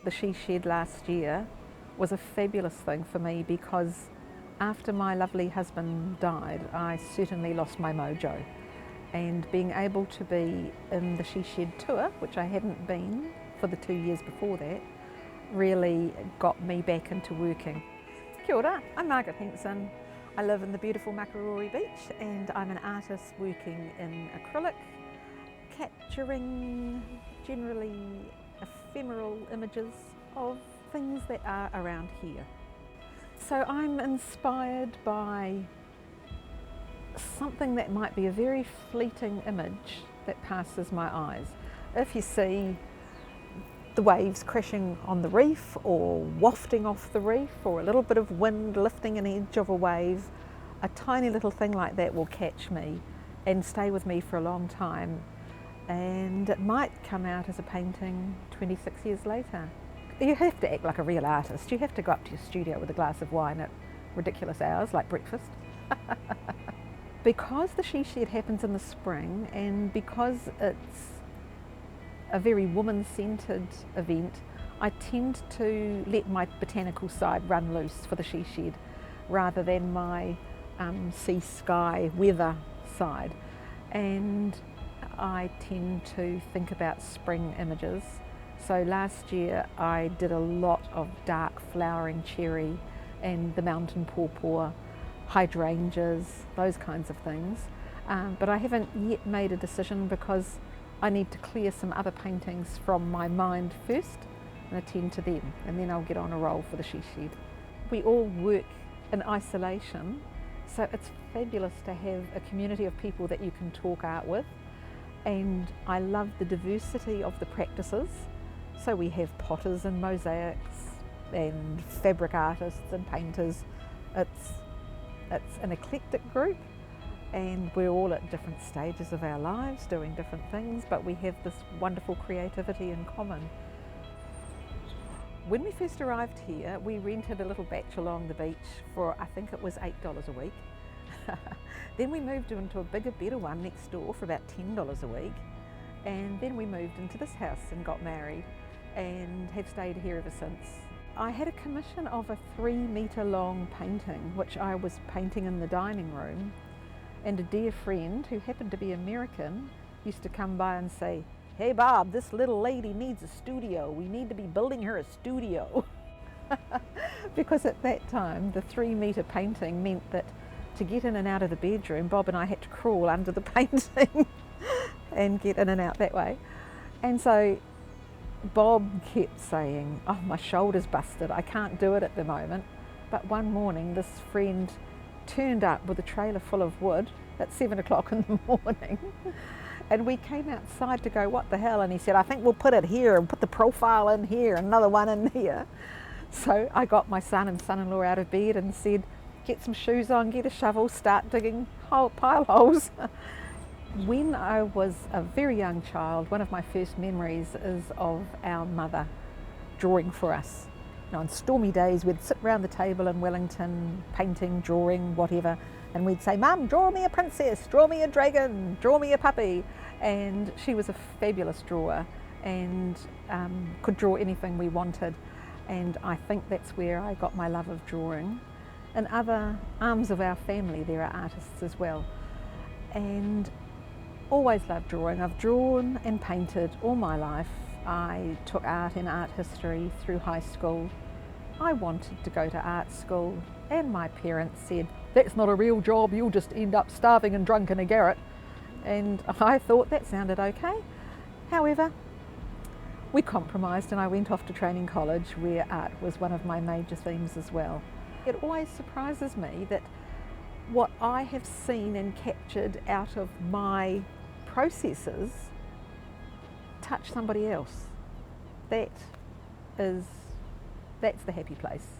the she shed last year was a fabulous thing for me, because after my lovely husband died, I certainly lost my mojo. And being able to be in the she shed tour, which I hadn't been for the 2 years before that, really got me back into working. Kia ora, I'm Marg Hansen. I live in the beautiful Makorori beach, and I'm an artist working in acrylic, capturing generally ephemeral images of things that are around here. So I'm inspired by something that might be a very fleeting image that passes my eyes. If you see the waves crashing on the reef, or wafting off the reef, or a little bit of wind lifting an edge of a wave, a tiny little thing like that will catch me and stay with me for a long time, and it might come out as a painting 26 years later. You have to act like a real artist. You have to go up to your studio with a glass of wine at ridiculous hours like breakfast. Because the she shed happens in the spring, and because it's a very woman-centred event, I tend to let my botanical side run loose for the she shed rather than my sea, sky, weather side. And I tend to think about spring images. So last year I did a lot of dark flowering cherry and the mountain pawpaw, hydrangeas, those kinds of things. But I haven't yet made a decision, because I need to clear some other paintings from my mind first and attend to them, and then I'll get on a roll for the she shed. We all work in isolation, so it's fabulous to have a community of people that you can talk art with, and I love the diversity of the practices. So we have potters and mosaics and fabric artists and painters. It's an eclectic group, and we're all at different stages of our lives doing different things, but we have this wonderful creativity in common. When we first arrived here, we rented a little batch along the beach for, I think it was $8 a week. Then we moved into a bigger, better one next door for about $10 a week. And then we moved into this house and got married, and have stayed here ever since. I had a commission of a 3-metre long painting, which I was painting in the dining room, and a dear friend who happened to be American used to come by and say, "Hey Bob, this little lady needs a studio. We need to be building her a studio." Because at that time the 3-metre painting meant that to get in and out of the bedroom, Bob and I had to crawl under the painting and get in and out that way. And so Bob kept saying, "Oh, my shoulder's busted, I can't do it at the moment." But one morning this friend turned up with a trailer full of wood at 7 o'clock in the morning, and we came outside to go, "What the hell?" And he said, "I think we'll put it here and put the profile in here, another one in here." So I got my son and son-in-law out of bed and said, "Get some shoes on, get a shovel, start digging pile holes." When I was a very young child, one of my first memories is of our mother drawing for us. On stormy days we'd sit round the table in Wellington, painting, drawing, whatever, and we'd say, "Mum, draw me a princess, draw me a dragon, draw me a puppy." And she was a fabulous drawer, and could draw anything we wanted. And I think that's where I got my love of drawing. In other arms of our family there are artists as well, and always loved drawing. I've drawn and painted all my life. I took art and art history through high school. I wanted to go to art school, and my parents said, "That's not a real job, you'll just end up starving and drunk in a garret." And I thought that sounded okay. However, we compromised, and I went off to training college, where art was one of my major themes as well. It always surprises me that what I have seen and captured out of my processes touch somebody else. That's the happy place.